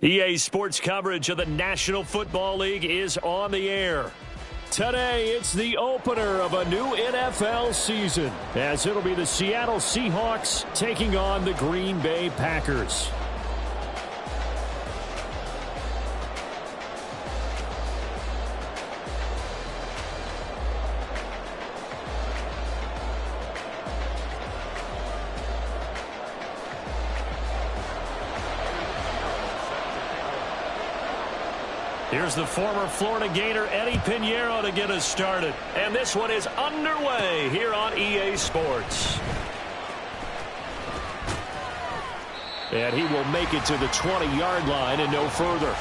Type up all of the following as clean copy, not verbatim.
EA Sports coverage of the National Football League is on the air. Today, it's the opener of a new NFL season, as it'll be the Seattle Seahawks taking on the Green Bay Packers. Here's the former Florida Gator Eddie Pinheiro to get us started. And this one is underway here on EA Sports. And he will make it to the 20-yard line and no further.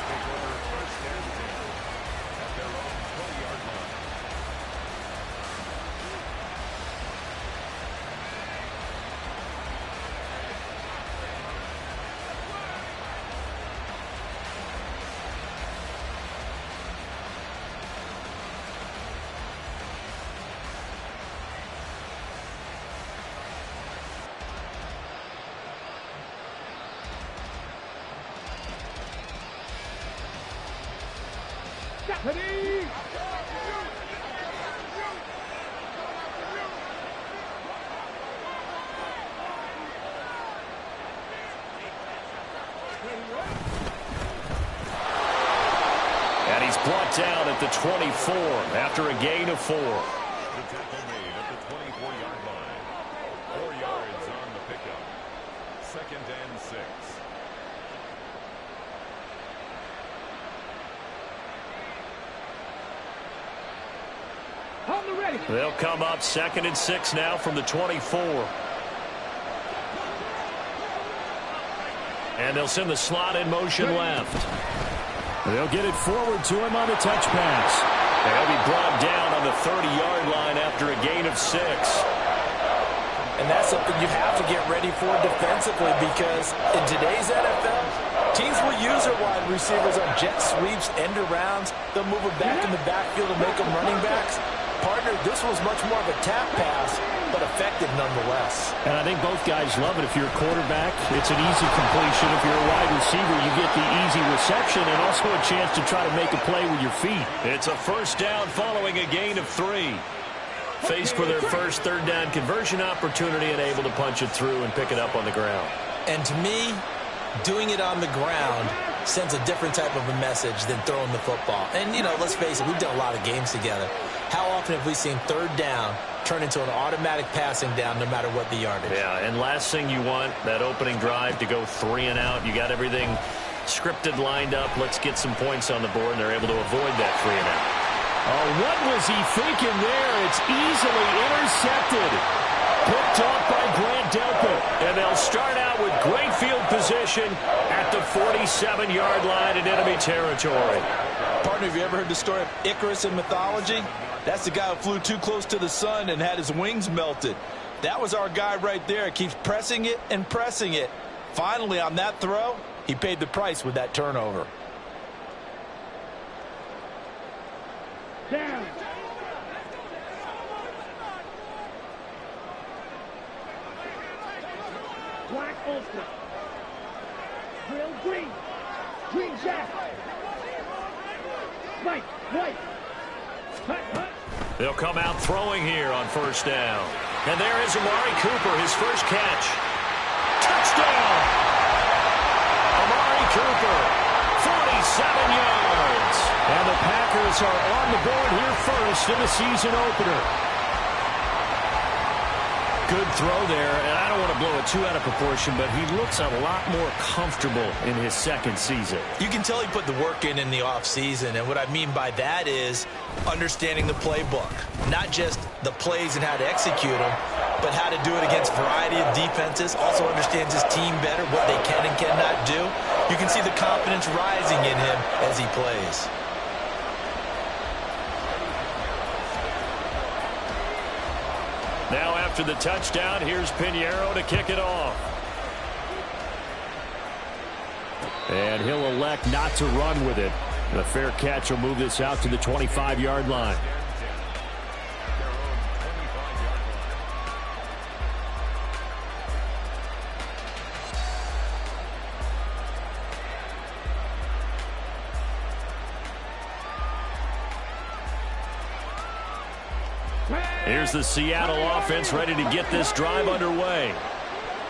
And he's brought down at the 24 after a gain of 4. The tackle made at the 24-yard line. 4 yards on the pickup. 2nd and 6. They'll come up 2nd and 6 now from the 24. And they'll send the slot in motion left. They'll get it forward to him on the touch pass. And he'll be brought down on the 30-yard line after a gain of 6. And that's something you have to get ready for defensively, because in today's NFL, teams will use their wide receivers on jet sweeps, end arounds. They'll move them back in the backfield and make them running backs. Partner, this was much more of a tap pass, but effective nonetheless. And I think both guys love it. If you're a quarterback, it's an easy completion. If you're a wide receiver, you get the easy reception and also a chance to try to make a play with your feet. It's a first down following a gain of 3. Faced with their first third down conversion opportunity and able to punch it through and pick it up on the ground. And to me, doing it on the ground sends a different type of a message than throwing the football. And, you know, let's face it, we've done a lot of games together. How often have we seen third down turn into an automatic passing down no matter what the yardage? Yeah, and last thing you want, that opening drive to go 3 and out. You got everything scripted, lined up. Let's get some points on the board, and they're able to avoid that 3 and out. Oh, what was he thinking there? It's easily intercepted. Picked off by Grant Delpit. And they'll start out with great field position at the 47-yard line in enemy territory. Partner, have you ever heard the story of Icarus in mythology? That's the guy who flew too close to the sun and had his wings melted. That was our guy right there. Keeps pressing it and pressing it. Finally, on that throw, he paid the price with that turnover. Down. Black ulster. Grill green. Green jack. White. Hut. They'll come out throwing here on first down. And there is Amari Cooper, his first catch. Touchdown! Amari Cooper, 47 yards. And the Packers are on the board here first in the season opener. Good throw there, and I don't want to blow it too out of proportion, but he looks a lot more comfortable in his second season. You can tell he put the work in the offseason, and what I mean by that is understanding the playbook. Not just the plays and how to execute them, but how to do it against a variety of defenses. Also understands his team better, what they can and cannot do. You can see the confidence rising in him as he plays. Now after the touchdown, here's Pinheiro to kick it off. And he'll elect not to run with it. And a fair catch will move this out to the 25-yard line. Here's the Seattle offense ready to get this drive underway.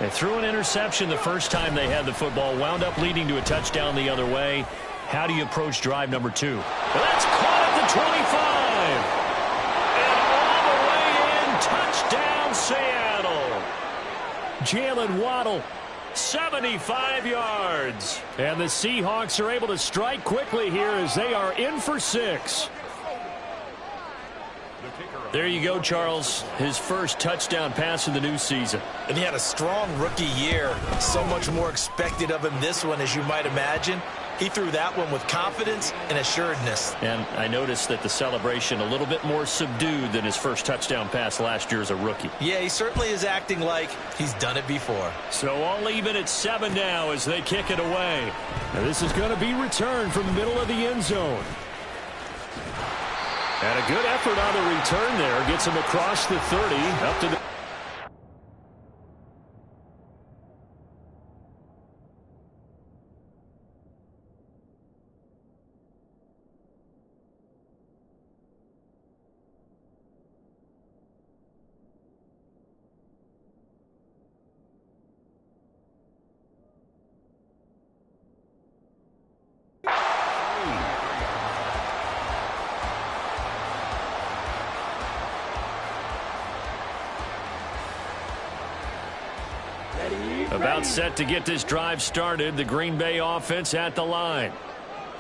They threw an interception the first time they had the football, wound up leading to a touchdown the other way. How do you approach drive number 2? That's caught at the 25. And all the way in, touchdown Seattle. Jalen Waddle, 75 yards. And the Seahawks are able to strike quickly here as they are in for 6. There you go, Charles. His first touchdown pass of the new season. And he had a strong rookie year. So much more expected of him this one, as you might imagine. He threw that one with confidence and assuredness. And I noticed that the celebration a little bit more subdued than his first touchdown pass last year as a rookie. Yeah, he certainly is acting like he's done it before. So all even at 7 now as they kick it away. Now this is going to be returned from the middle of the end zone. And a good effort on the return there. Gets him across the 30 up to the... About set to get this drive started. The Green Bay offense at the line.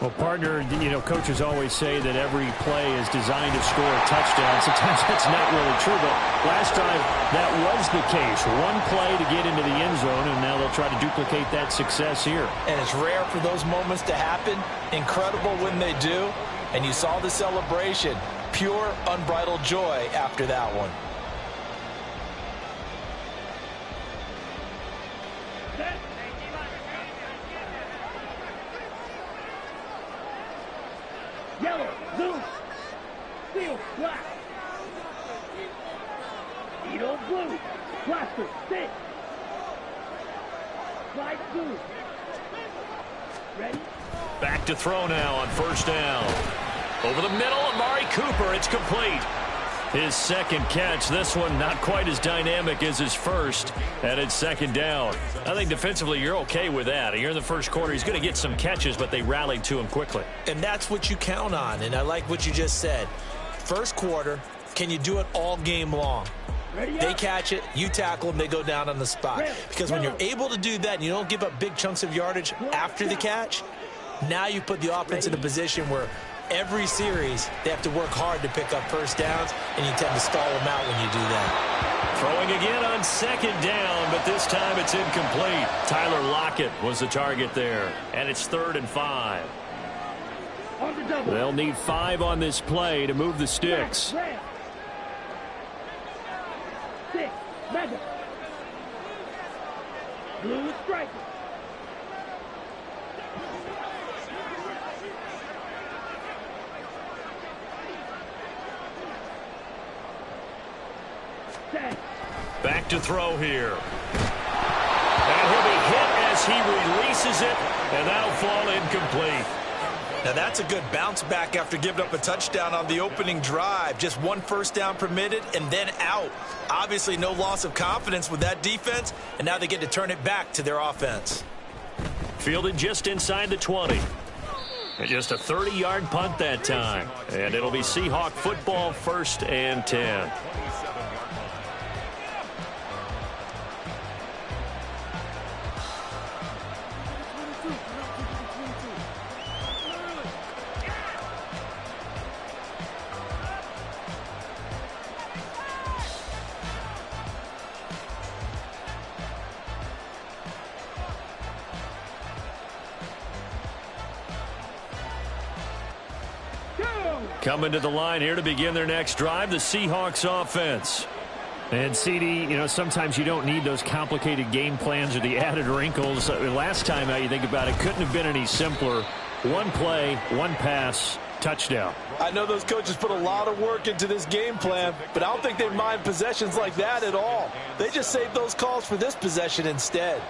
Well, partner, coaches always say that every play is designed to score a touchdown. Sometimes that's not really true, but last time that was the case. One play to get into the end zone, and now they'll try to duplicate that success here. And it's rare for those moments to happen. Incredible when they do. And you saw the celebration. Pure, unbridled joy after that one. Yellow, blue, steel, black. Edo blue, plaster, stick. Slide blue. Ready? Back to throw now on first down. Over the middle, Amari Cooper. It's complete. His second catch. This one not quite as dynamic as his first. And it's second down. I think defensively you're okay with that. You're in the first quarter. He's going to get some catches, but they rallied to him quickly. And that's what you count on. And I like what you just said. First quarter, can you do it all game long? They catch it, you tackle them, they go down on the spot. Because when you're able to do that and you don't give up big chunks of yardage after the catch, now you put the offense in a position where every series they have to work hard to pick up first downs, and you tend to stall them out when you do that. Throwing again on second down, but this time it's incomplete. Tyler Lockett was the target there, and it's 3rd and 5. They'll need 5 on this play to move the sticks. Six, mega. Blue striker. Back to throw here. And he'll be hit as he releases it, and that'll fall incomplete. Now that's a good bounce back after giving up a touchdown on the opening drive. Just one first down permitted and then out. Obviously no loss of confidence with that defense, and now they get to turn it back to their offense. Fielded just inside the 20. And just a 30-yard punt that time. And it'll be Seahawk football, 1st and 10. Coming to the line here to begin their next drive, the Seahawks offense. And CD, sometimes you don't need those complicated game plans or the added wrinkles. Last time out, you think about it, couldn't have been any simpler. One play, one pass, touchdown. I know those coaches put a lot of work into this game plan, but I don't think they mind possessions like that at all. They just saved those calls for this possession instead.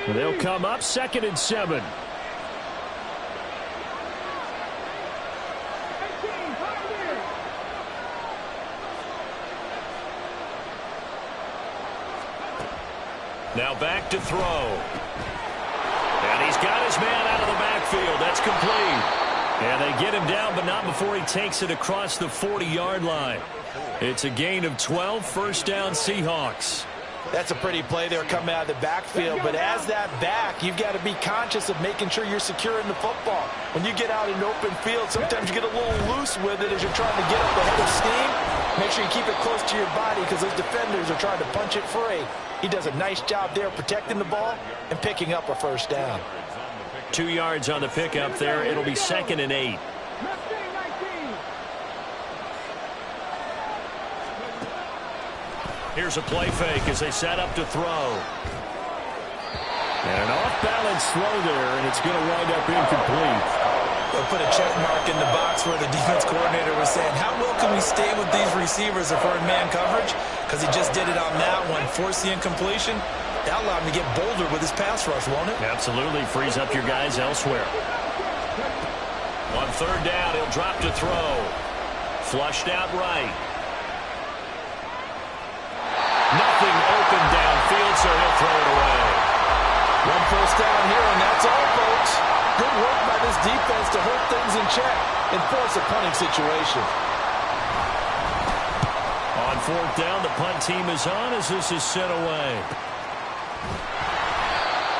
They'll come up 2nd and 7. Now back to throw. And he's got his man out of the backfield. That's complete. And they get him down, but not before he takes it across the 40-yard line. It's a gain of 12, first down Seahawks. That's a pretty play there coming out of the backfield, but as that back, you've got to be conscious of making sure you're securing the football. When you get out in open field, sometimes you get a little loose with it as you're trying to get up ahead of steam. Make sure you keep it close to your body because those defenders are trying to punch it free. He does a nice job there protecting the ball and picking up a first down. 2 yards on the pickup there. It'll be 2nd and 8. Here's a play fake as they set up to throw. And an off-balance throw there, and it's going to wind up incomplete. They'll put a check mark in the box where the defense coordinator was saying, how well can we stay with these receivers if we're in man coverage? Because he just did it on that one, forced the incompletion. That allowed him to get bolder with his pass rush, won't it? Absolutely. Frees up your guys elsewhere. On 3rd down, he'll drop to throw. Flushed out right. Nothing open downfield, so he'll throw it away. One first down here, and that's all, folks. Good work by this defense to hold things in check and force a punting situation. On 4th down, the punt team is on as this is sent away.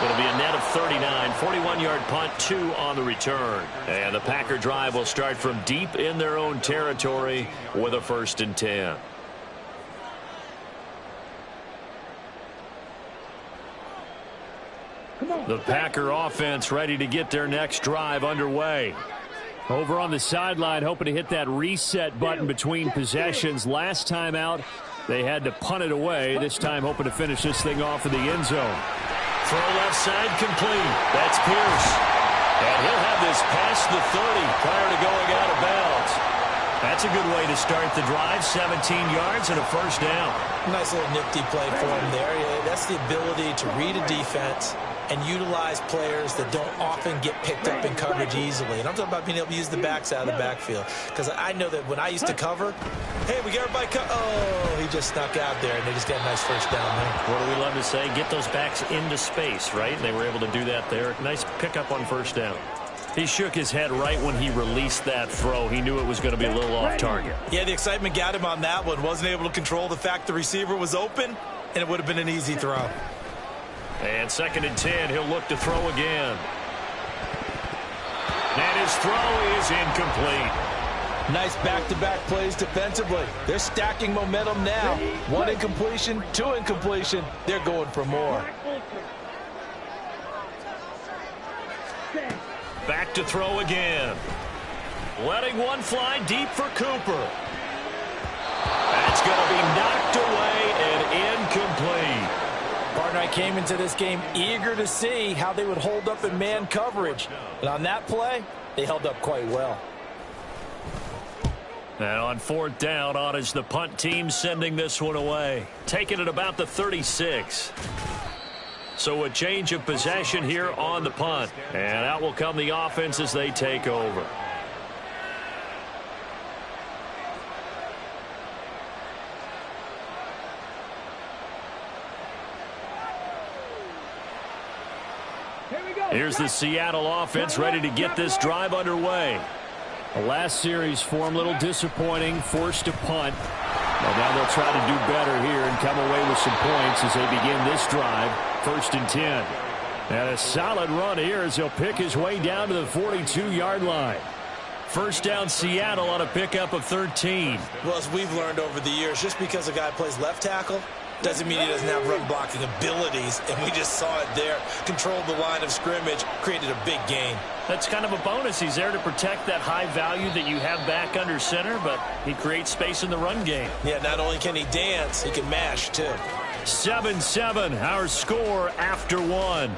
It'll be a net of 39, 41-yard punt, 2 on the return. And the Packer drive will start from deep in their own territory with a 1st and 10. The Packer offense ready to get their next drive underway. Over on the sideline, hoping to hit that reset button between possessions. Last time out, they had to punt it away. This time, hoping to finish this thing off in the end zone. Throw left side complete. That's Pierce. And he'll have this past the 30 prior to going out of bounds. That's a good way to start the drive. 17 yards and a first down. Nice little nifty play for him there. Yeah, that's the ability to read a defense and utilize players that don't often get picked up in coverage easily. And I'm talking about being able to use the backs out of the backfield. Because I know that when I used to cover, hey, we got everybody oh, he just snuck out there, and they just got a nice first down there. What do we love to say? Get those backs into space, right? And they were able to do that there. Nice pickup on first down. He shook his head right when he released that throw. He knew it was going to be a little off target. Yeah, the excitement got him on that one. Wasn't able to control the fact the receiver was open, and it would have been an easy throw. And 2nd and 10, he'll look to throw again. And his throw is incomplete. Nice back-to-back plays defensively. They're stacking momentum now. 1 incompletion, 2 incompletion. They're going for more. Back to throw again. Letting one fly deep for Cooper. That's going to be knocked away and incomplete. Partner, I came into this game eager to see how they would hold up in man coverage. And on that play, they held up quite well. And on 4th down, on is the punt team sending this one away. Taking it about the 36. So a change of possession here on the punt. And out will come the offense as they take over. Here's the Seattle offense ready to get this drive underway. The last series for him, a little disappointing, forced to punt. But now they'll try to do better here and come away with some points as they begin this drive. 1st and 10. And a solid run here as he'll pick his way down to the 42-yard line. First down Seattle on a pickup of 13. Well, as we've learned over the years, just because a guy plays left tackle doesn't mean he doesn't have run blocking abilities, and we just saw it there. Controlled the line of scrimmage, created a big gain. That's kind of a bonus. He's there to protect that high value that you have back under center, but he creates space in the run game. Yeah, not only can he dance, he can mash, too. 7-7, our score after 1.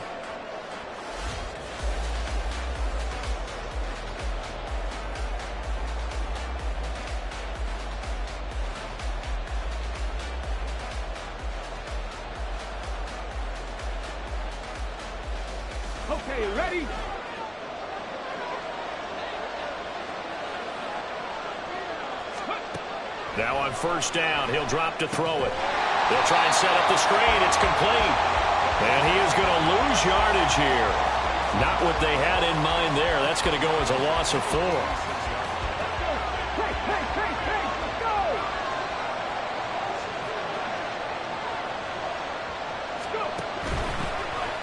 Okay, ready? Now on 1st down, he'll drop to throw it. They'll try and set up the screen. It's complete. And he is going to lose yardage here. Not what they had in mind there. That's going to go as a loss of 4.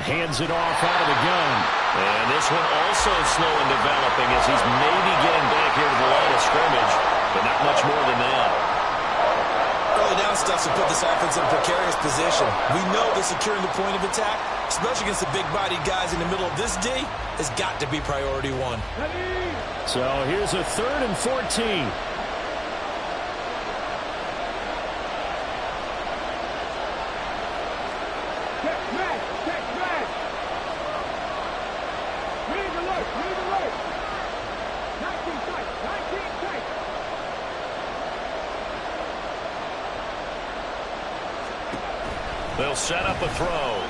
Hands it off out of the gun. And this one also slow in developing as he's maybe getting back here to the line of scrimmage, but not much more than that. Early down stuff to put this offense in a precarious position. We know that securing the point of attack, especially against the big-bodied guys in the middle of this D, has got to be priority 1. So here's a 3rd and 14. They'll set up a throw.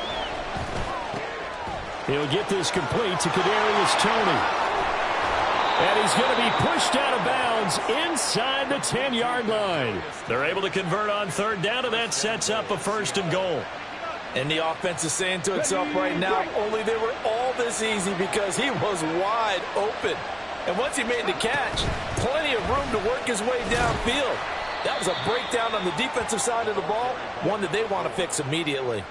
He'll get this complete to Kadarius Toney. And he's going to be pushed out of bounds inside the 10-yard line. They're able to convert on 3rd down, and that sets up a 1st and goal. And the offense is saying to itself right now, only they were all this easy because he was wide open. And once he made the catch, plenty of room to work his way downfield. That was a breakdown on the defensive side of the ball, one that they want to fix immediately.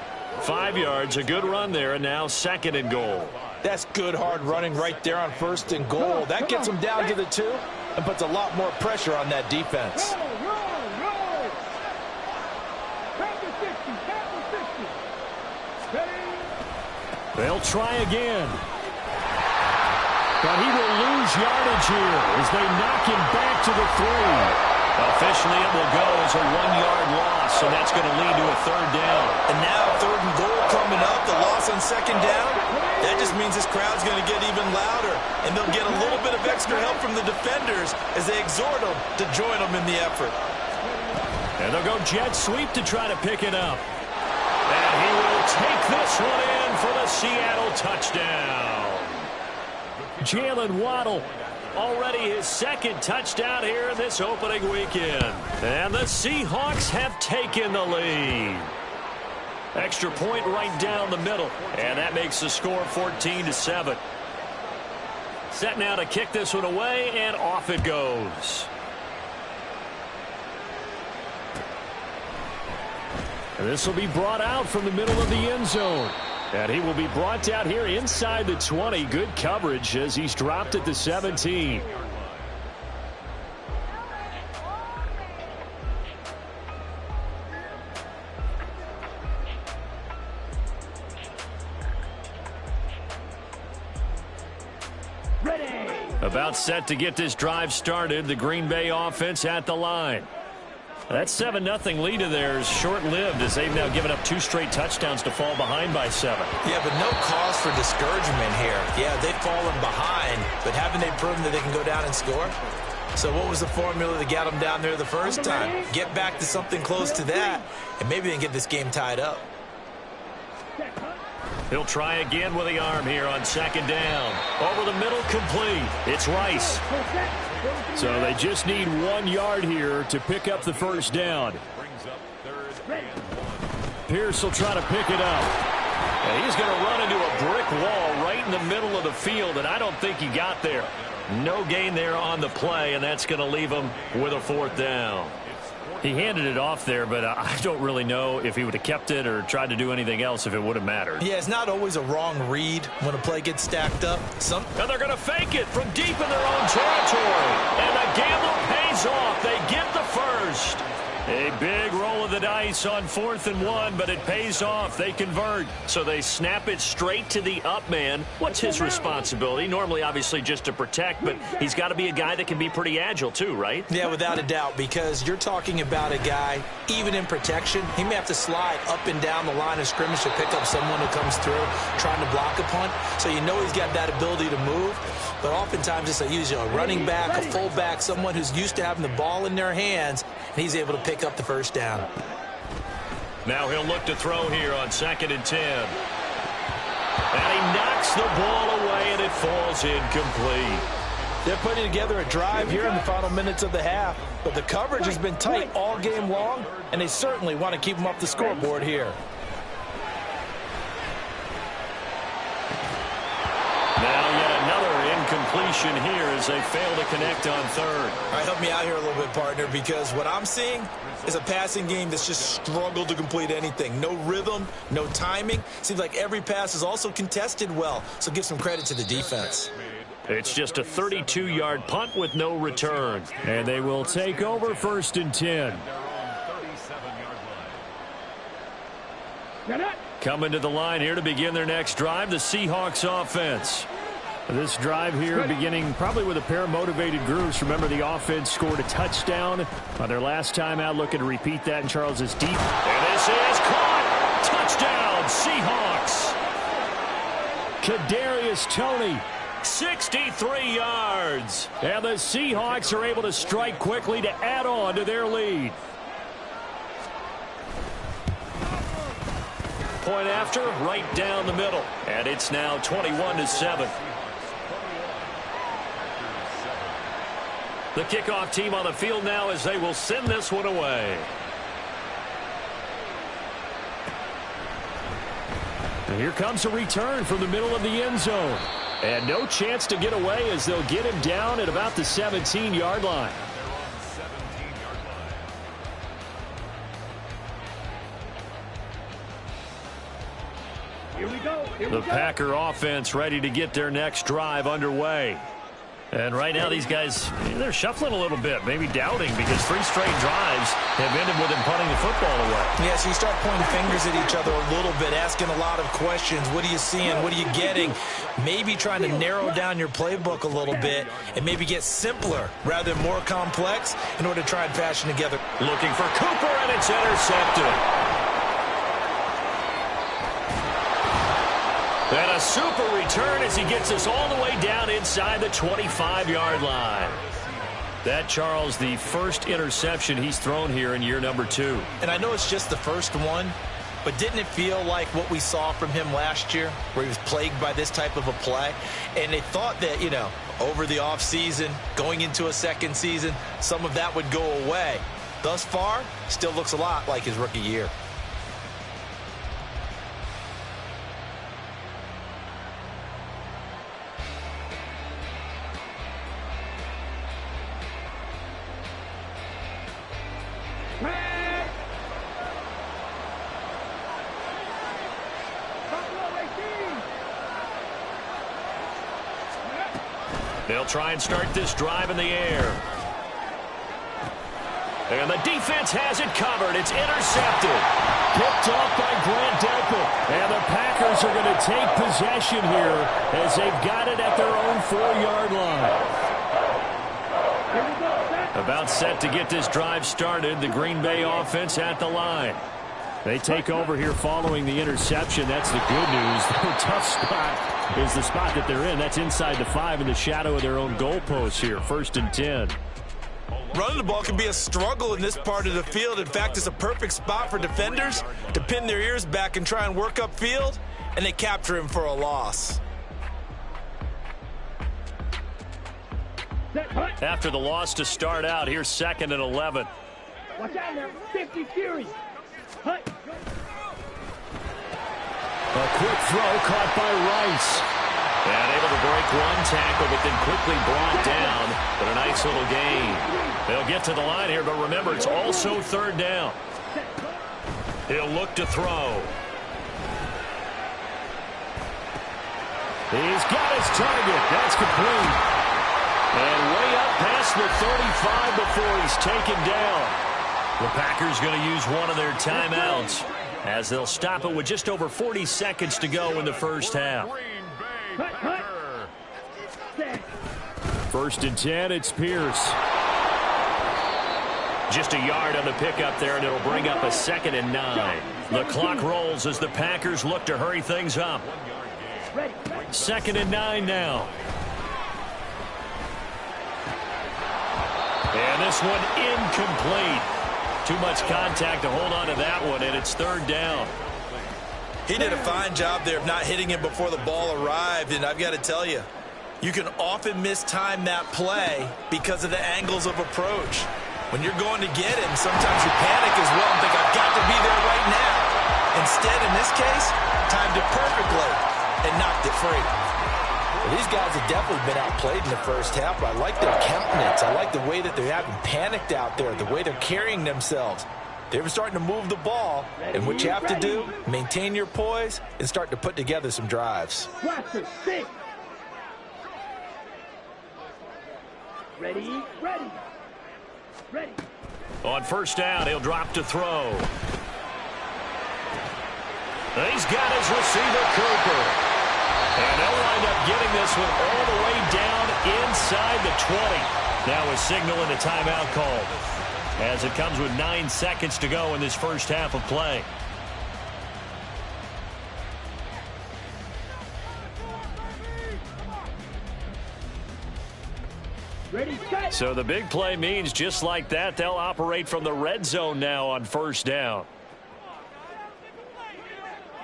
5 yards, a good run there, and now 2nd and goal. That's good hard running right there on 1st and goal. That gets them down to the 2 and puts a lot more pressure on that defense. They'll try again. But he will lose yardage here as they knock him back to the 3. Officially, it will go as a 1-yard loss, and that's going to lead to a 3rd down. And now 3rd and goal coming up, the loss on 2nd down. That just means this crowd's going to get even louder, and they'll get a little bit of extra help from the defenders as they exhort them to join them in the effort. And they'll go jet sweep to try to pick it up. And he will take this one in for the Seattle touchdown. Jalen Waddle. Already his 2nd touchdown here in this opening weekend. And the Seahawks have taken the lead. Extra point right down the middle. And that makes the score 14-7. Set now to kick this one away, and off it goes. And this will be brought out from the middle of the end zone. And he will be brought out here inside the 20. Good coverage as he's dropped at the 17. About set to get this drive started. The Green Bay offense at the line. That 7-0 lead of theirs short-lived as they've now given up 2 straight touchdowns to fall behind by 7. Yeah, but no cause for discouragement here. Yeah, they've fallen behind, but haven't they proven that they can go down and score? So what was the formula that got them down there the first time? Get back to something close to that, and maybe they can get this game tied up. He'll try again with the arm here on 2nd down. Over the middle, complete. It's Rice. So they just need 1 yard here to pick up the 1st down. Pierce will try to pick it up. And he's going to run into a brick wall right in the middle of the field, and I don't think he got there. No gain there on the play, and that's going to leave him with a 4th down. He handed it off there, but I don't really know if he would have kept it or tried to do anything else if it would have mattered. Yeah, it's not always a wrong read when a play gets stacked up. And they're going to fake it from deep in their own territory. And the gamble pays off. They get the 1st. A big roll of the dice on 4th and 1, but it pays off. They convert. So they snap it straight to the up man. What's his responsibility? Normally, obviously, just to protect, but he's got to be a guy that can be pretty agile too, right? Yeah, without a doubt, because you're talking about a guy, even in protection, he may have to slide up and down the line of scrimmage to pick up someone who comes through trying to block a punt. So you know he's got that ability to move. But oftentimes it's usually a running back, a fullback, someone who's used to having the ball in their hands, and he's able to pick up the 1st down. Now he'll look to throw here on 2nd and 10. And he knocks the ball away, and it falls incomplete. They're putting together a drive here in the final minutes of the half, but the coverage has been tight all game long, and they certainly want to keep them up the scoreboard here. situation here as they fail to connect on third. All right, help me out here a little bit, partner, because what I'm seeing is a passing game that's just struggled to complete anything. No rhythm, no timing. Seems like every pass is also contested well, so give some credit to the defense. It's just a 32-yard punt with no return. And they will take over 1st and 10. Coming to the line here to begin their next drive, the Seahawks offense. This drive here beginning probably with a pair of motivated groups. Remember, the offense scored a touchdown on their last time out. Looking to repeat that, and Charles is deep. And this is caught. Touchdown, Seahawks. Kadarius Toney. 63 yards. And the Seahawks are able to strike quickly to add on to their lead. Point after, right down the middle. And it's now 21-7. The kickoff team on the field now as they will send this one away. And here comes a return from the middle of the end zone. And no chance to get away as they'll get him down at about the 17-yard line. The Packer offense ready to get their next drive underway. And right now these guys, they're shuffling a little bit, maybe doubting, because 3 straight drives have ended with them punting the football away. Yeah, so you start pointing fingers at each other a little bit, asking a lot of questions. What are you seeing? What are you getting? Maybe trying to narrow down your playbook a little bit and maybe get simpler rather than more complex in order to try and fashion together. Looking for Cooper, and it's intercepted. And a super return as he gets us all the way down inside the 25-yard line. That, Charles, the first interception he's thrown here in year number 2. And I know it's just the first one, but didn't it feel like what we saw from him last year, where he was plagued by this type of a play? And they thought that, you know, over the offseason, going into a second season, some of that would go away. Thus far, still looks a lot like his rookie year. They'll try and start this drive in the air. And the defense has it covered. It's intercepted. Picked off by Grant Delpit. And the Packers are going to take possession here as they've got it at their own 4-yard line. About set to get this drive started. The Green Bay offense at the line. They take over here following the interception. That's the good news. The tough spot is the spot that they're in. That's inside the 5 in the shadow of their own goalpost here. 1st and 10. Running the ball can be a struggle in this part of the field. In fact, it's a perfect spot for defenders to pin their ears back and try and work upfield, and they capture him for a loss. After the loss to start out, here's 2nd and 11. Watch out now, 50 Fury. Hut. A quick throw caught by Rice. And able to break one tackle, but then quickly brought down. But a nice little gain. They'll get to the line here, but remember, it's also 3rd down. He'll look to throw. He's got his target. That's complete. And way up past the 35 before he's taken down. The Packers going to use one of their timeouts as they'll stop it with just over 40 seconds to go in the first half. 1st and 10, it's Pierce. Just a yard on the pickup there, and it'll bring up a 2nd and 9. The clock rolls as the Packers look to hurry things up. 2nd and 9 now. And this one incomplete. Too much contact to hold on to that one, and it's 3rd down. He did a fine job there of not hitting him before the ball arrived, and I've got to tell you, you can often mistime that play because of the angles of approach. When you're going to get him, sometimes you panic as well and think, I've got to be there right now. Instead, in this case, timed it perfectly and knocked it free. Well, these guys have definitely been outplayed in the first half, but I like their countenance. I like the way that they haven't panicked out there, the way they're carrying themselves. They're starting to move the ball, and what you have to do, maintain your poise and start to put together some drives. Ready, ready, ready. On first down, he'll drop to throw. He's got his receiver, Cooper. And they'll wind up getting this one all the way down inside the 20. Now a signal and a timeout called, as it comes with 9 seconds to go in this first half of play. Ready, set. So the big play means just like that, they'll operate from the red zone now on first down.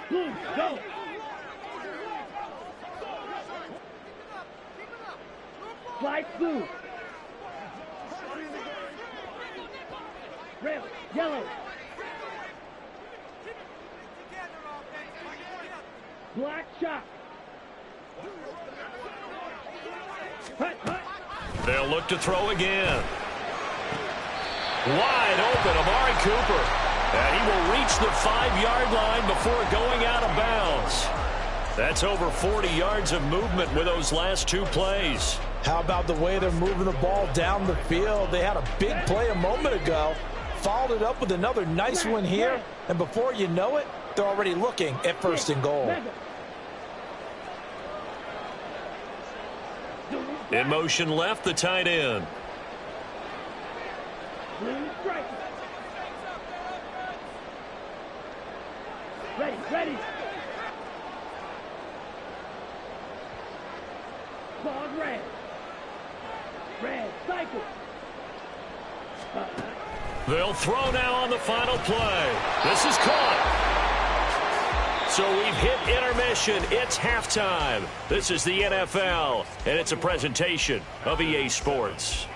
Blue, go. Fly blue. Red, yellow. Black shot. Hut, hut. They'll look to throw again. Wide open, Amari Cooper. And he will reach the 5-yard line before going out of bounds. That's over 40 yards of movement with those last 2 plays. How about the way they're moving the ball down the field? They had a big play a moment ago, followed it up with another nice one here, and before you know it, they're already looking at first and goal. In motion left, the tight end. Blue strike. Ready, ready. Claude red. Red, cycle. They'll throw now on the final play. This is caught. So we've hit intermission. It's halftime. This is the NFL, and it's a presentation of EA Sports.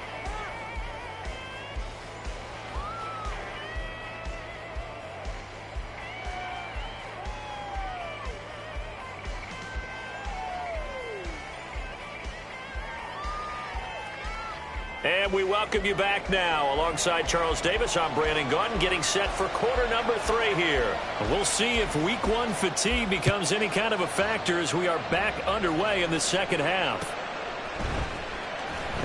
And we welcome you back now. Alongside Charles Davis, I'm Brandon Gaudin, getting set for quarter number 3 here. We'll see if week 1 fatigue becomes any kind of a factor as we are back underway in the second half.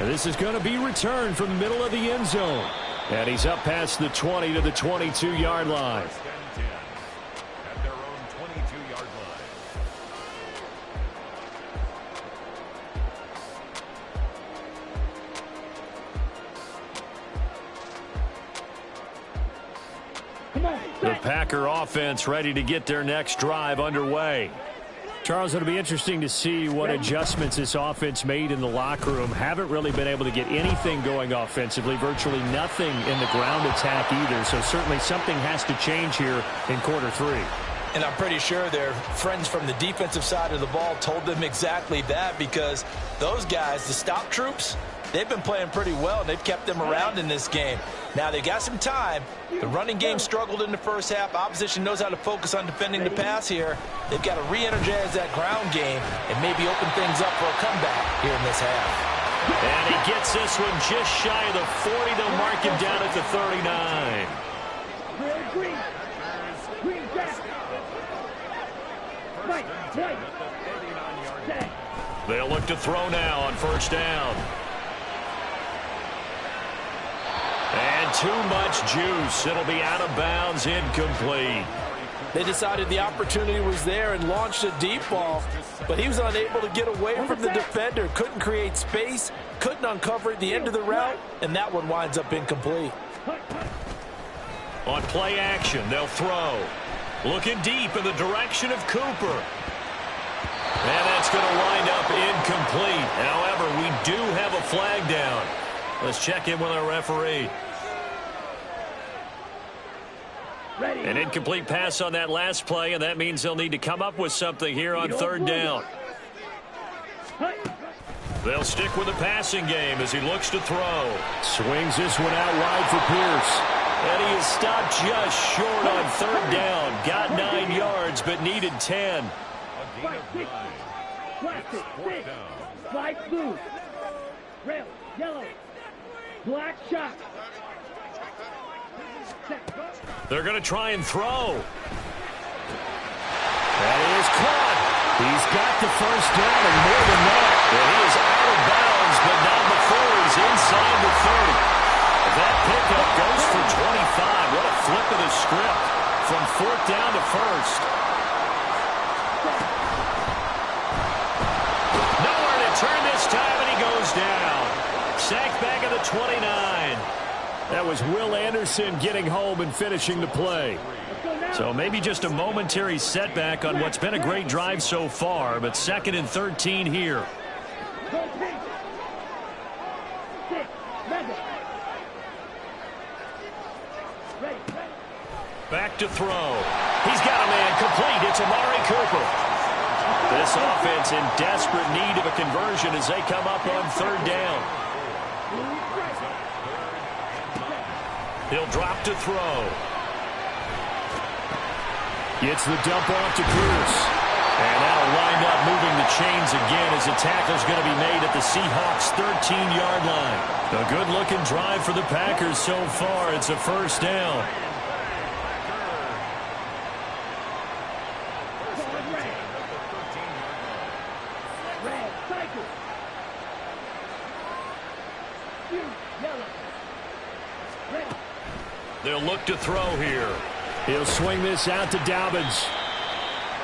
And this is going to be returned from the middle of the end zone. And he's up past the 20 to the 22-yard line. At their own 22-yard line. The Packer offense ready to get their next drive underway. Charles, it'll be interesting to see what adjustments this offense made in the locker room. Haven't really been able to get anything going offensively, virtually nothing in the ground attack either. So certainly something has to change here in quarter 3. And I'm pretty sure their friends from the defensive side of the ball told them exactly that, because those guys, the stop troops, they've been playing pretty well. They've kept them around in this game. Now, they got some time. The running game struggled in the first half. Opposition knows how to focus on defending the pass here. They've got to re-energize that ground game and maybe open things up for a comeback here in this half. And he gets this one just shy of the 40. They'll mark him down at the 39. Green. Green back. Right, right. Set. They'll look to throw now on first down. And too much juice. It'll be out of bounds, incomplete. They decided the opportunity was there and launched a deep ball, but he was unable to get away from the defender. Couldn't create space, couldn't uncover at the end of the route, and that one winds up incomplete. On play action, they'll throw. Looking deep in the direction of Cooper. And that's going to wind up incomplete. However, we do have a flag down. Let's check in with our referee. Ready. An incomplete pass on that last play, and that means they'll need to come up with something here on third down. They'll stick with the passing game as he looks to throw. Swings this one out wide for Pierce. And he is stopped just short on third down. Got 9 yards, but needed 10. A gain of 9. plastic, Fourth thick, down. light blue, red, yellow, black shot. They're going to try and throw. That is caught. He's got the first down and more than that. And he is out of bounds, but not before he's inside the 30. That pickup goes for 25. What a flip of the script from fourth down to first. Nowhere to turn this time, and he goes down. Sacked back at the 29. That was Will Anderson getting home and finishing the play. So maybe just a momentary setback on what's been a great drive so far, but 2nd and 13 here. Back to throw. He's got a man complete. It's Amari Cooper. This offense in desperate need of a conversion as they come up on 3rd down. He'll drop to throw. Gets the dump off to Pierce. And that'll wind up moving the chains again as the tackle's going to be made at the Seahawks' 13-yard line. A good-looking drive for the Packers so far. It's a first down. They'll look to throw here. He'll swing this out to Dobbins.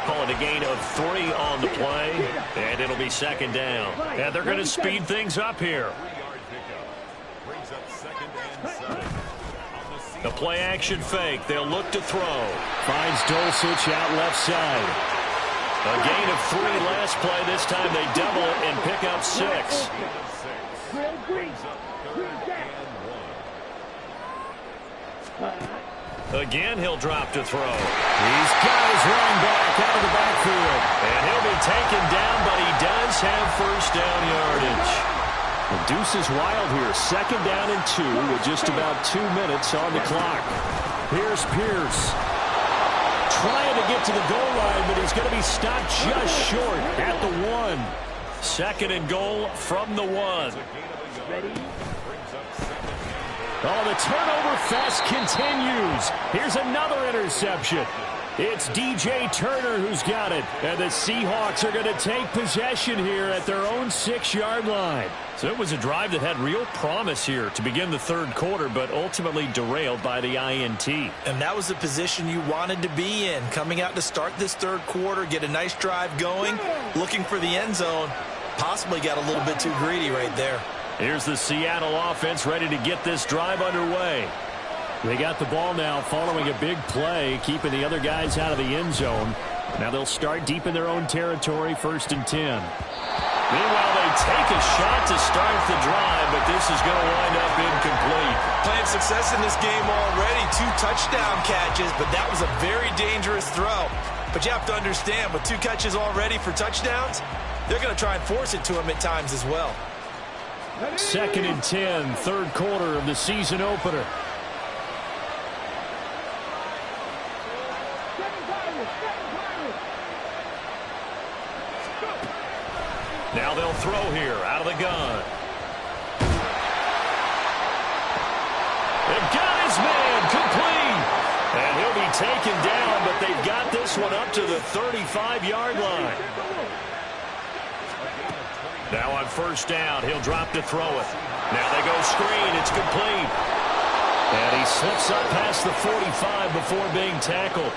Call it a gain of 3 on the play, and it'll be 2nd down. And they're going to speed things up here. 3-yard pickup. Brings up 2nd and 7. The play-action fake. They'll look to throw. Finds Dulcich out left side. A gain of 3 last play. This time they double it and pick up 6. Again, he'll drop to throw. He's got his running back out of the backfield. And he'll be taken down, but he does have first down yardage. The deuce is wild here. 2nd down and 2 with just about 2 minutes on the clock. Here's Pierce. Trying to get to the goal line, but he's going to be stopped just short at the 1. 2nd and goal from the 1. Oh, the turnover fest continues. Here's another interception. It's DJ Turner who's got it. And the Seahawks are going to take possession here at their own 6-yard line. So it was a drive that had real promise here to begin the 3rd quarter, but ultimately derailed by the INT. And that was the position you wanted to be in. Coming out to start this 3rd quarter, get a nice drive going, looking for the end zone. Possibly got a little bit too greedy right there. Here's the Seattle offense ready to get this drive underway. They got the ball now following a big play, keeping the other guys out of the end zone. Now they'll start deep in their own territory, 1st and 10. Meanwhile, they take a shot to start the drive, but this is going to wind up incomplete. Playing success in this game already. 2 touchdown catches, but that was a very dangerous throw. But you have to understand, with 2 catches already for touchdowns, they're going to try and force it to him at times as well. 2nd and 10, 3rd quarter of the season opener. Now they'll throw here out of the gun. They've got his man complete. And he'll be taken down, but they've got this one up to the 35-yard line. Now on 1st down, he'll drop to throw it. Now they go screen. It's complete. And he slips up past the 45 before being tackled.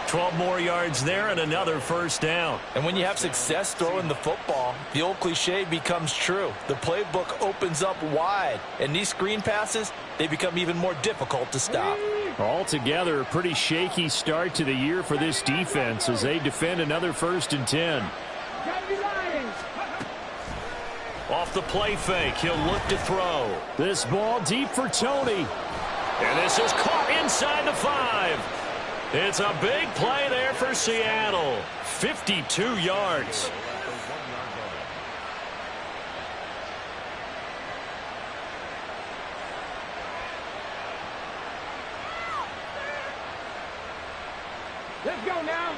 12 more yards there and another 1st down. And when you have success throwing the football, the old cliche becomes true. The playbook opens up wide, and these screen passes, they become even more difficult to stop. Altogether, a pretty shaky start to the year for this defense as they defend another 1st and 10. Off the play fake, he'll look to throw. This ball deep for Tony. And this is caught inside the 5. It's a big play there for Seattle. 52 yards. Let's go now.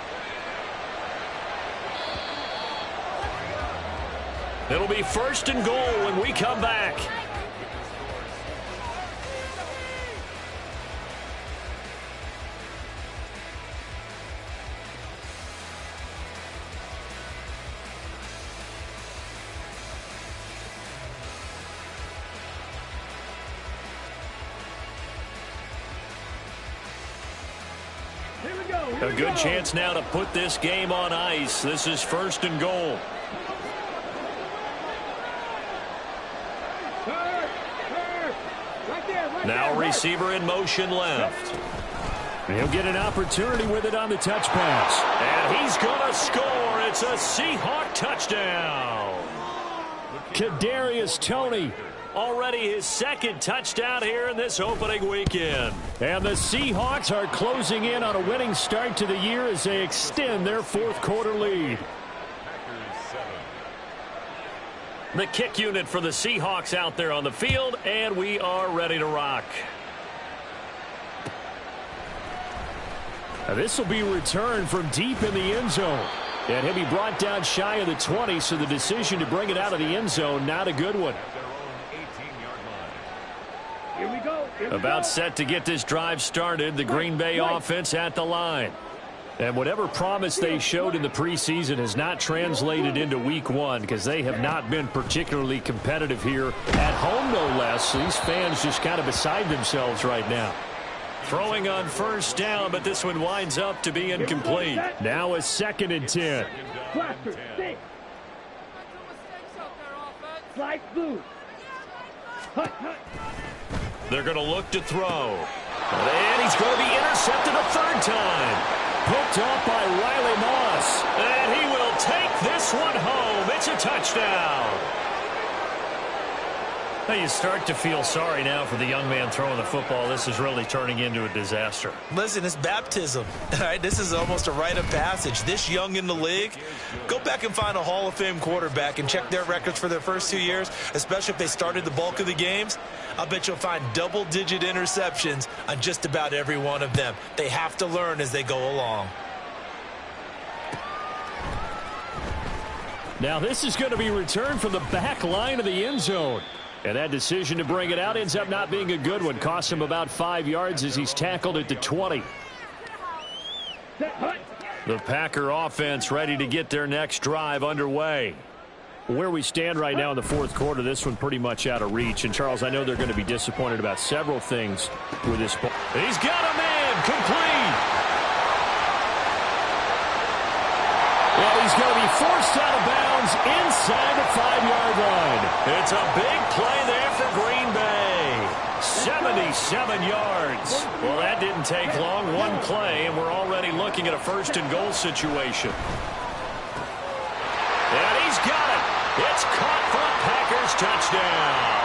It'll be 1st and goal when we come back. A good chance now to put this game on ice. This is 1st and goal. Now receiver in motion left. He'll get an opportunity with it on the touch pass. And he's going to score. It's a Seahawk touchdown. Kadarius Toney. Already his 2nd touchdown here in this opening weekend. And the Seahawks are closing in on a winning start to the year as they extend their 4th quarter lead. The kick unit for the Seahawks out there on the field, and we are ready to rock. Now this will be returned from deep in the end zone. And he'll be brought down shy of the 20, so the decision to bring it out of the end zone, not a good one. Here we go. About set to get this drive started, the Green Bay offense at the line. And whatever promise they showed in the preseason has not translated into week 1 because they have not been particularly competitive here at home, no less. These fans just kind of beside themselves right now. Throwing on 1st down, but this one winds up to be incomplete. Now a 2nd and 10. Cluster, 6. Slide blue. Hut, hut. They're going to look to throw. And he's going to be intercepted a 3rd time. Picked up by Riley Moss. And he will take this one home. It's a touchdown. Now you start to feel sorry now for the young man throwing the football. This is really turning into a disaster. Listen, it's baptism. All right, this is almost a rite of passage. This young in the league, go back and find a Hall of Fame quarterback and check their records for their first 2 years, especially if they started the bulk of the games. I'll bet you'll find double-digit interceptions on just about every one of them. They have to learn as they go along. Now this is going to be returned from the back line of the end zone. And that decision to bring it out ends up not being a good one. Costs him about 5 yards as he's tackled at the 20. The Packer offense ready to get their next drive underway. Where we stand right now in the 4th quarter, this one pretty much out of reach. And, Charles, I know they're going to be disappointed about several things with this ball. He's got a man complete. Well, he's going to be forced out of bounds inside the 5-yard line. It's a big play there for Green Bay. 77 yards. Well, that didn't take long. One play, and we're already looking at a 1st and goal situation. And he's got it. It's caught for a Packers touchdown.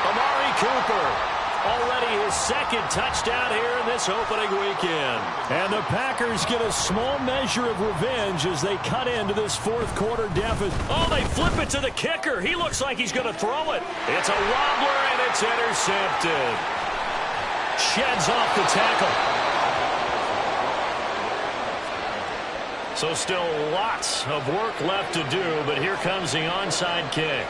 Amari Cooper. Already his 2nd touchdown here in this opening weekend. And the Packers get a small measure of revenge as they cut into this 4th quarter deficit. Oh, they flip it to the kicker. He looks like he's going to throw it. It's a wobbler, and it's intercepted. Sheds off the tackle. So still lots of work left to do, but here comes the onside kick.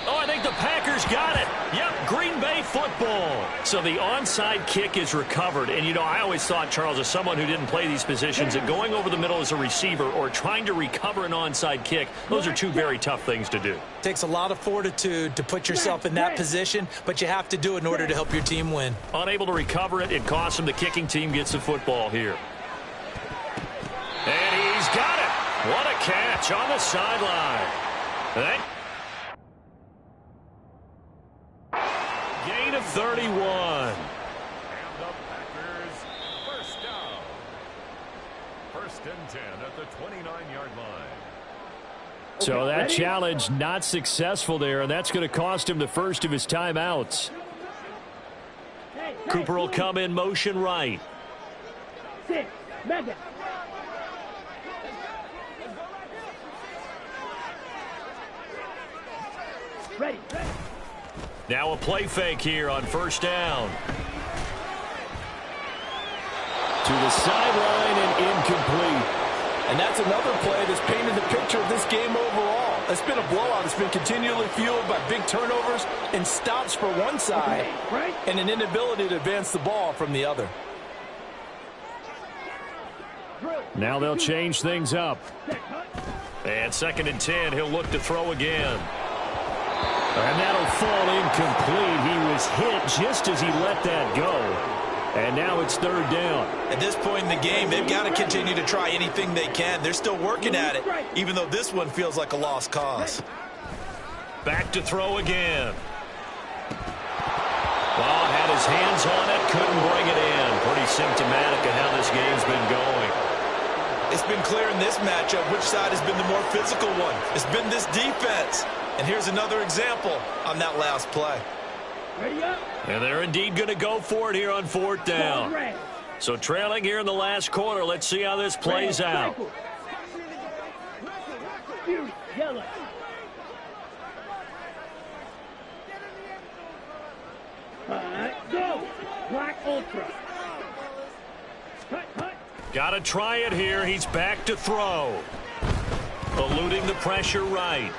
Oh, I think the Packers got it. Yep, Green Bay football. So the onside kick is recovered. And, you know, I always thought, Charles, as someone who didn't play these positions, that going over the middle as a receiver or trying to recover an onside kick, those are 2 very tough things to do. Takes a lot of fortitude to put yourself in that position, but you have to do it in order to help your team win. Unable to recover it, it costs them. The kicking team gets the football here. And he's got it. What a catch on the sideline. Gain of 31. And the Packers first down. 1st and 10 at the 29-yard line. So that challenge not successful there, and that's going to cost him the first of his timeouts. Cooper will come in motion right. 6. Mega. Ready. Now a play fake here on 1st down. To the sideline and incomplete. And that's another play that's painted the picture of this game overall. It's been a blowout. It's been continually fueled by big turnovers and stops for one side and an inability to advance the ball from the other. Now they'll change things up. And 2nd and 10, he'll look to throw again. And that'll fall incomplete. He was hit just as he let that go. And now it's 3rd down. At this point in the game, they've got to continue to try anything they can. They're still working at it, even though this one feels like a lost cause. Back to throw again. Well, had his hands on it, couldn't bring it in. Pretty symptomatic of how this game's been going. It's been clear in this matchup which side has been the more physical one. It's been this defense. And here's another example on that last play. Ready up. And they're indeed going to go for it here on 4th down. So trailing here in the last quarter. Let's see how this plays out. Yellow. Go. Black Ultra. Cut. Got to try it here. He's back to throw. Eluding the pressure right.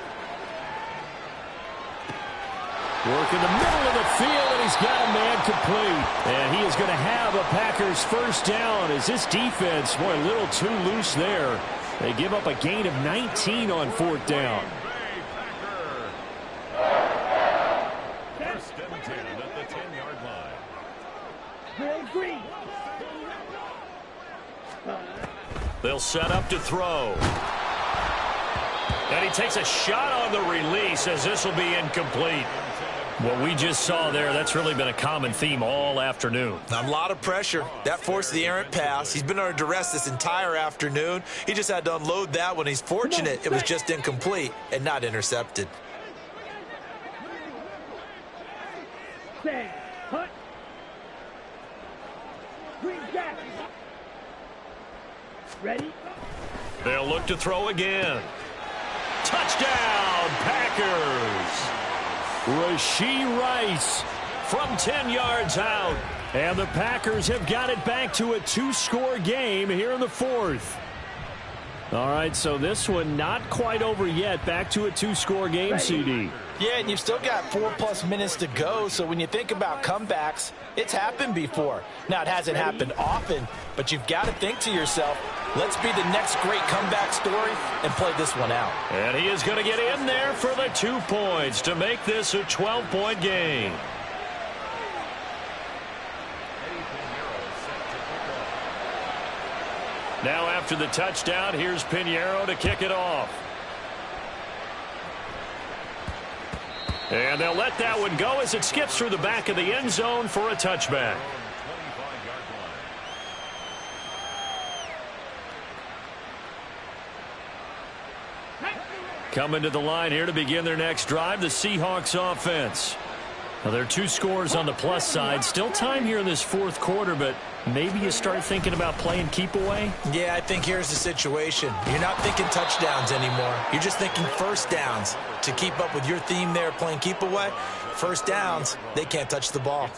Work in the middle of the field, and he's got a man complete. And he is going to have a Packers 1st down as this defense, boy, a little too loose there. They give up a gain of 19 on 4th down. 1st and 10 at the 10-yard line. Green. They'll set up to throw. And he takes a shot on the release as this will be incomplete. What we just saw there, that's really been a common theme all afternoon. A lot of pressure. That forced the errant pass. He's been under duress this entire afternoon. He just had to unload that one. He's fortunate it was just incomplete and not intercepted. Say, hut. Green jack. Ready? They'll look to throw again. Touchdown, Packers! Rashee Rice from 10 yards out. And the Packers have got it back to a 2-score game here in the 4th. All right, so this one not quite over yet. Back to a 2-score game, CD. Yeah, and you've still got 4+ minutes to go, so when you think about comebacks, it's happened before. Now, it hasn't happened often, but you've got to think to yourself, let's be the next great comeback story and play this one out. And he is going to get in there for the 2 points to make this a 12-point game. Now after the touchdown, here's Pinheiro to kick it off. And they'll let that one go as it skips through the back of the end zone for a touchback. Coming to the line here to begin their next drive, the Seahawks offense. Now, there are 2 scores on the plus side. Still time here in this 4th quarter, but maybe you start thinking about playing keep away? Yeah, I think here's the situation. You're not thinking touchdowns anymore. You're just thinking 1st downs. To keep up with your theme there, playing keep away, 1st downs, they can't touch the ball.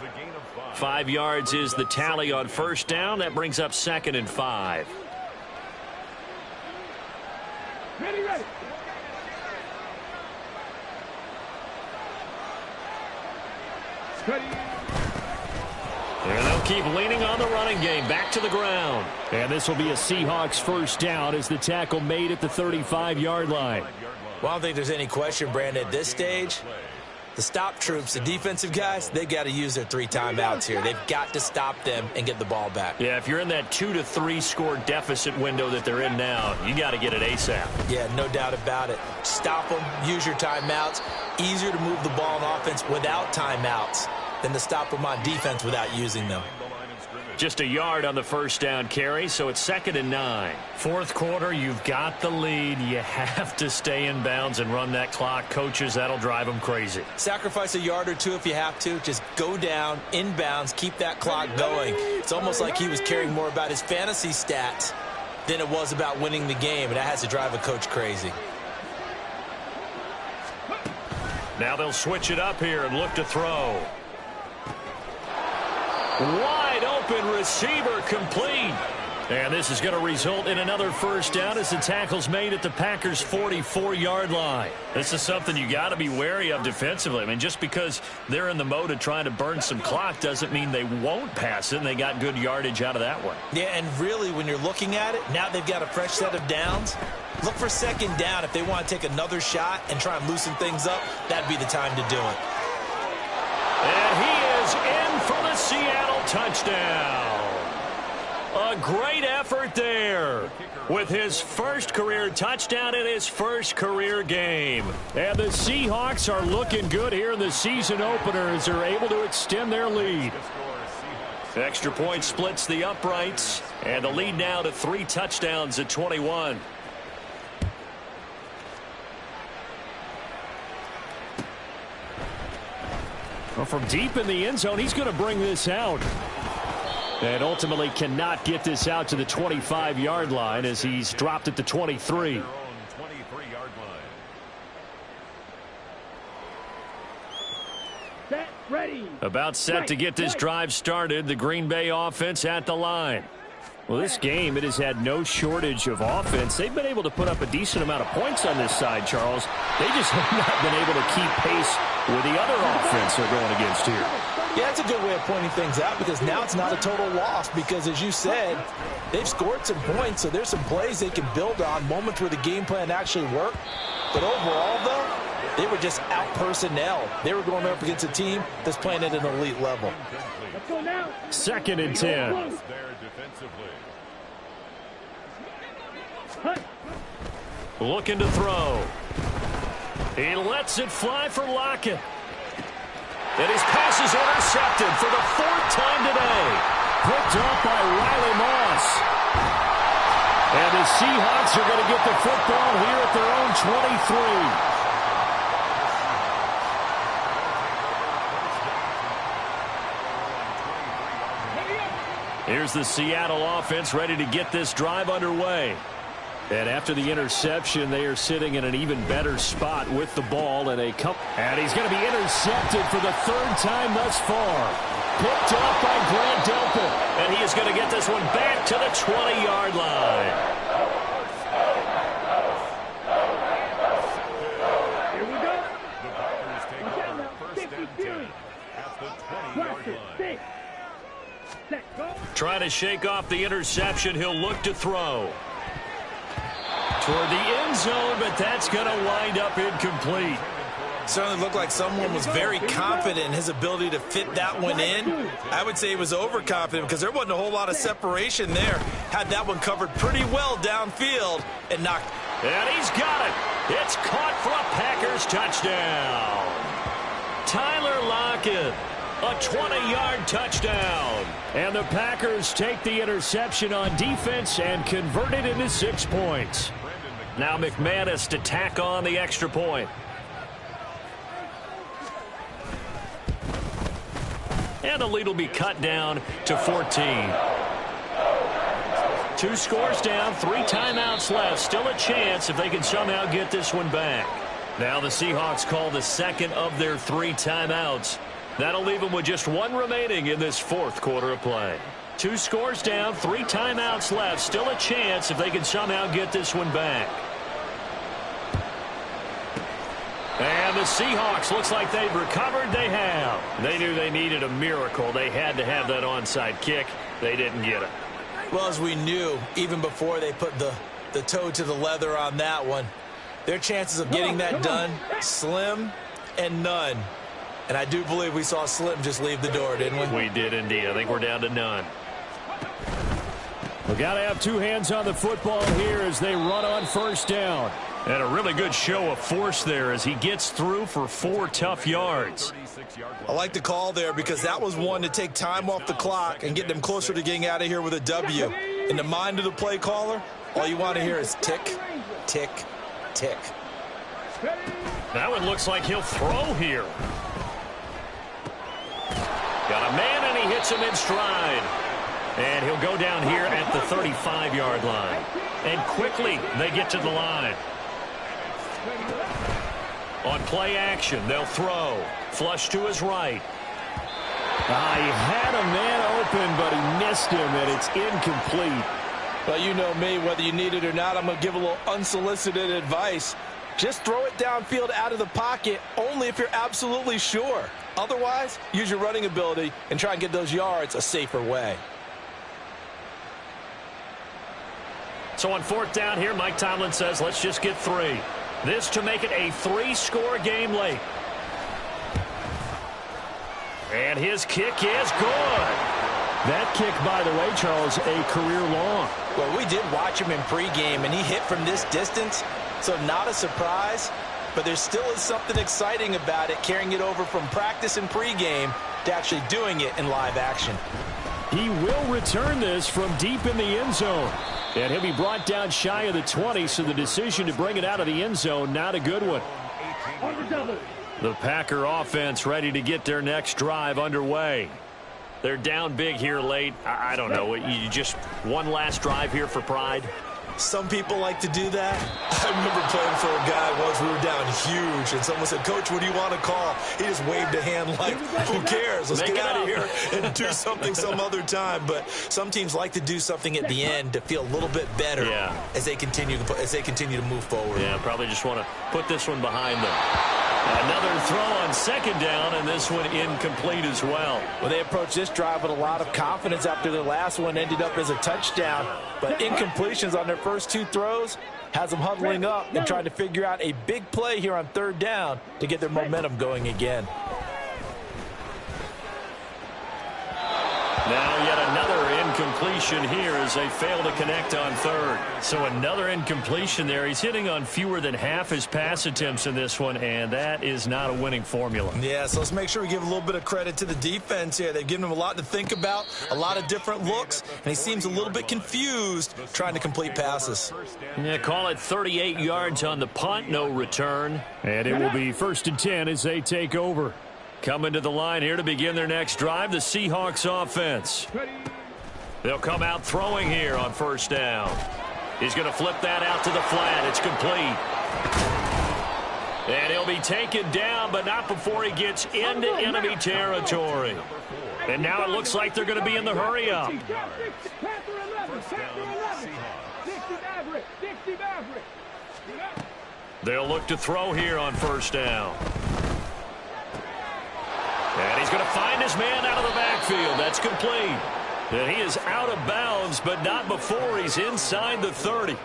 5 yards is the tally on 1st down. That brings up 2nd and 5. Ready. And they'll keep leaning on the running game. Back to the ground. And this will be a Seahawks 1st down as the tackle made at the 35-yard line. Well, I don't think there's any question, Brandon, at this stage, the stop troops, the defensive guys, they got to use their 3 timeouts here. They've got to stop them and get the ball back. Yeah, if you're in that 2 to 3 score deficit window that they're in now, you got to get it ASAP. Yeah, no doubt about it. Stop them, use your timeouts. Easier to move the ball on offense without timeouts than to stop them on defense without using them. Just a yard on the 1st down carry, so it's 2nd and 9. 4th quarter, you've got the lead. You have to stay in bounds and run that clock. Coaches, that'll drive them crazy. Sacrifice a yard or 2 if you have to. Just go down, in bounds, keep that clock going. It's almost like he was caring more about his fantasy stats than it was about winning the game, and that has to drive a coach crazy. Now they'll switch it up here and look to throw. Wide open receiver complete. And this is going to result in another first down as the tackle's made at the Packers' 44-yard line. This is something you got to be wary of defensively. I mean, just because they're in the mode of trying to burn some clock doesn't mean they won't pass it, and they got good yardage out of that one. Yeah, and really, when you're looking at it, now they've got a fresh set of downs. Look for second down if they want to take another shot and try and loosen things up. That'd be the time to do it. And he is in for the Seattle touchdown. A great effort there with his first career touchdown in his first career game. And the Seahawks are looking good here in the season opener as they're able to extend their lead. Extra point splits the uprights, and the lead now to 3 touchdowns at 21. Well, from deep in the end zone, he's going to bring this out. And ultimately cannot get this out to the 25-yard line as he's dropped it to 23. Set, ready. About set to get this drive started. The Green Bay offense at the line. Well, this game, it has had no shortage of offense. They've been able to put up a decent amount of points on this side, Charles. They just have not been able to keep pace with the other offense they're going against here. Yeah, that's a good way of pointing things out because now it's not a total loss because, as you said, they've scored some points, so there's some plays they can build on, moments where the game plan actually worked. But overall, though, they were just out-personnel. They were going up against a team that's playing at an elite level. Let's go now. 2nd and 10. Looking to throw. He lets it fly for Lockett. And his pass is intercepted for the 4th time today. Picked up by Riley Moss. And the Seahawks are going to get the football here at their own 23. Here's the Seattle offense ready to get this drive underway. And after the interception, they are sitting in an even better spot with the ball. And he's going to be intercepted for the 3rd time thus far. Picked up by Grant Delpit. And he is going to get this one back to the 20-yard line. Here we go. First and 10 at the 20-yard line. Set, go. Trying to shake off the interception. He'll look to throw. Toward the end zone, but that's going to wind up incomplete. Certainly looked like someone was very confident in his ability to fit that one in. I would say he was overconfident because there wasn't a whole lot of separation there. Had that one covered pretty well downfield and knocked. And he's got it. It's caught for a Packers touchdown. Tyler Lockett, a 20-yard touchdown. And the Packers take the interception on defense and convert it into 6 points. Now McManus to tack on the extra point. And the lead will be cut down to 14. 2 scores down, 3 timeouts left. Still a chance if they can somehow get this one back. Now the Seahawks call the 2nd of their 3 timeouts. That'll leave them with just 1 remaining in this 4th quarter of play. 2 scores down, 3 timeouts left. Still a chance if they can somehow get this one back. And the Seahawks, looks like they've recovered. They have. They knew they needed a miracle. They had to have that onside kick. They didn't get it. Well, as we knew, even before they put the toe to the leather on that one, their chances of getting that done, slim and none. And I do believe we saw Slim just leave the door, didn't we? We did indeed. I think we're down to none. We got to have 2 hands on the football here as they run on 1st down. And a really good show of force there as he gets through for 4 tough yards. I like the call there because that was one to take time off the clock and get them closer to getting out of here with a W. In the mind of the play caller, all you want to hear is tick, tick, tick. That one looks like he'll throw here. Got a man, and he hits him in stride. And he'll go down here at the 35-yard line. And quickly, they get to the line. On play action, they'll throw. Flush to his right. He had a man open, but he missed him, and it's incomplete. Well, you know me, whether you need it or not, I'm going to give a little unsolicited advice. Just throw it downfield out of the pocket only if you're absolutely sure. Otherwise, use your running ability and try and get those yards a safer way. So on fourth down here, Mike Tomlin says, let's just get 3. This to make it a 3-score game late. And his kick is good. That kick, by the way, Charles, a career long. Well, we did watch him in pregame, and he hit from this distance, so not a surprise. But there still is something exciting about it, carrying it over from practice and pregame to actually doing it in live action. He will return this from deep in the end zone. And he'll be brought down shy of the 20, so the decision to bring it out of the end zone, not a good one. The Packer offense ready to get their next drive underway. They're down big here late. I don't know. You just one last drive here for pride? Some people like to do that. I remember playing for a guy once. We were down huge, and someone said, "Coach, what do you want to call?" He just waved a hand like, who cares? Let's get out of here and do something some other time. But some teams like to do something at the end to feel a little bit better as they continue to move forward. Yeah, probably just want to put this one behind them. Another throw on second down, and this one incomplete as well. Well, they approached this drive with a lot of confidence after their last one ended up as a touchdown. But incompletions on their first 2 throws has them huddling up and trying to figure out a big play here on third down to get their momentum going again. Now yet another incompletion here as they fail to connect on third. So another incompletion there. He's hitting on fewer than half his pass attempts in this one, and that is not a winning formula. Yeah, so let's make sure we give a little bit of credit to the defense here. They've given him a lot to think about, a lot of different looks, and he seems a little bit confused trying to complete passes. Yeah, call it 38 yards on the punt, no return. And it will be 1st and 10 as they take over. Coming to the line here to begin their next drive, the Seahawks offense. They'll come out throwing here on first down. He's going to flip that out to the flat. It's complete. And he'll be taken down, but not before he gets into enemy territory. And now it looks like they're going to be in the hurry-up. They'll look to throw here on first down. And he's going to find his man out of the backfield. That's complete. And he is out of bounds, but not before he's inside the 30.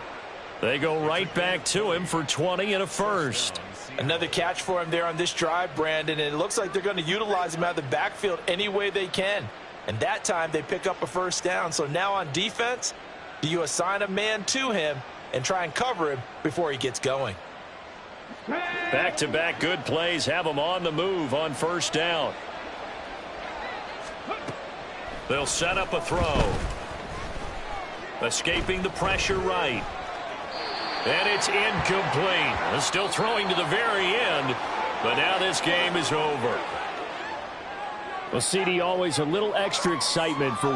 They go right back to him for 20 and a first. Another catch for him there on this drive, Brandon, and it looks like they're going to utilize him out of the backfield any way they can. And that time they pick up a first down. So now on defense, do you assign a man to him and try and cover him before he gets going? Back-to-back good plays have them on the move on first down. They'll set up a throw. Escaping the pressure right. And it's incomplete. Still throwing to the very end, but now this game is over. Well, CD, always a little extra excitement for